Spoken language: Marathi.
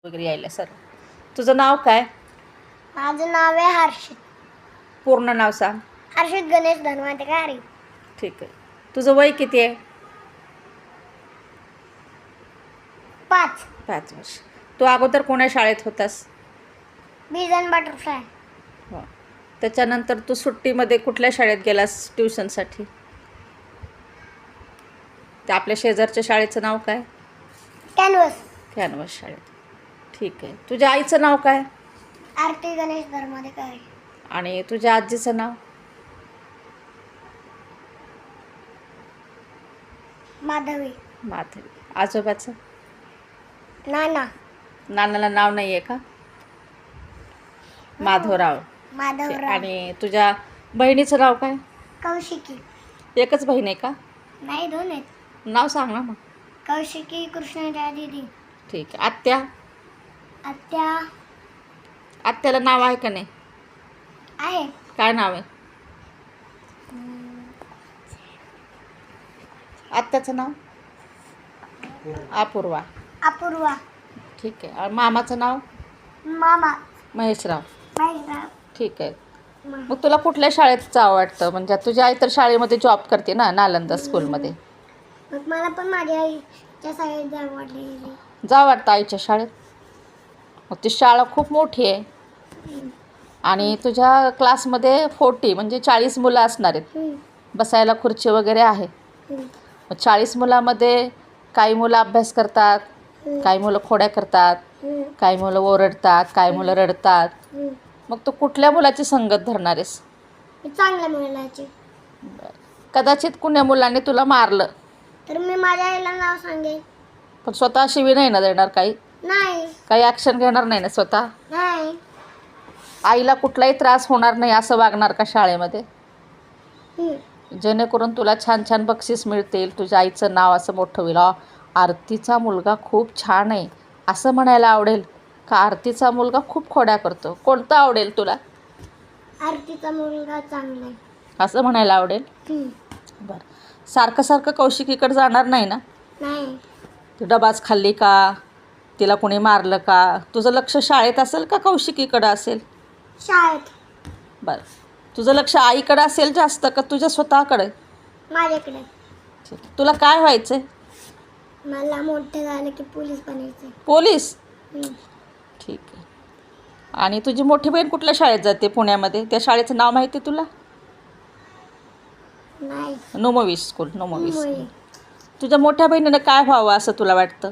वगैरे यायला सर. तुझं नाव काय? माझं नाव आहे हर्षित. पूर्ण नाव सांग. हर्षित गणेश धनवंत गारे. ठीक आहे. तुझं वय किती आहे? 5. 5 वर्ष. तू अगोदर कोण्या शाळेत होतास? बीज अँड बटरफ्लाय. हो. त्याच्यानंतर तू सुट्टीमध्ये कुठल्या शाळेत गेलास ट्युशनसाठी? त्या आपल्या शेजारच्या शाळेचं नाव काय? कॅनव्हास शाळेत. ठीक आहे. तुझ्या आईचं नाव काय? आरती गणेश धनवंत गारे. आणि तुझ्या आजीचं नाव? माधवी. माधवी. आजोबाचं? नाना. नानाला नाव नाही आहे का? माधवराव. माधवराव. आणि तुझ्या बहिणीचं नाव काय? कौशिकी. एकच बहीण आहे का? नाही, 2 आहेत. नाव सांग ना मग. कौशिकी कृष्णराज दीदी. ठीक आहे. आत्या? आत्या आत्याला नाव आहे का नाही? आहे. काय नाव आहे आत्याचं नाव? अपूर्वा. अपूर्वा. ठीक आहे. आणि मामाचं नाव? मामा. महेशराव. महेशराव. ठीक आहे. मग तुला कुठल्या शाळेत जावं वाटतं? म्हणजे तुझी आई तर शाळेमध्ये जॉब करते ना, नालंदा स्कूलमध्ये. मग मला पण माझ्या आईच्या शाळेत जावं वाटले. जावं वाटतं आईच्या शाळेत? मग ती शाळा खूप मोठी आहे आणि तुझ्या क्लासमध्ये 40 म्हणजे 40 मुलं असणार आहेत. बसायला खुर्ची वगैरे आहे. मग 40 मुलामध्ये काही मुलं अभ्यास करतात, काही मुलं खोड्या करतात, काही मुलं ओरडतात, काही मुलं रडतात. मग तू कुठल्या मुलाची संगत धरणार आहेस? चांगल्या मुलाची. कदाचित कुण्या मुलाने तुला मारलं तर मी माझ्या आईला नाव सांगेन. पण स्वतः शिवी नाही ना देणार? नाही. काही ॲक्शन घेणार नाही ना स्वतः? नाही. आईला कुठलाही त्रास होणार नाही असं वागणार का शाळेमध्ये? जेणेकरून तुला छान छान बक्षीस मिळतील, तुझ्या आईचं नाव असं मोठं होईल. आरतीचा मुलगा खूप छान आहे असं म्हणायला आवडेल का आरतीचा मुलगा खूप खोड्या करतो? कोणतं आवडेल तुला? आरतीचा मुलगा चांगला आहे असं म्हणायला आवडेल. बरं. सारखं सारखं कौशिकीकडे जाणार नाही ना? नाही. ती डबाच खाल्ली का? तिला कोणी मारलं का? तुझं लक्ष शाळेत असेल का कौशिकीकडं असेल? शाळेत. बरं. तुझं लक्ष आईकडं असेल जास्त का तुझ्या स्वतःकडे? माझ्याकडे. ठीक. तुला काय व्हायचं आहे? मला मोठं झालं की पोलीस बनायचं. पोलीस? ठीक आहे. आणि तुझी मोठी बहीण कुठल्या शाळेत जाते पुण्यामध्ये? त्या शाळेचं नाव माहिती आहे तुला? नाही. नोमोविश स्कूल. नोमोविश. तुझ्या मोठ्या बहिणीनं काय व्हावं असं तुला वाटतं?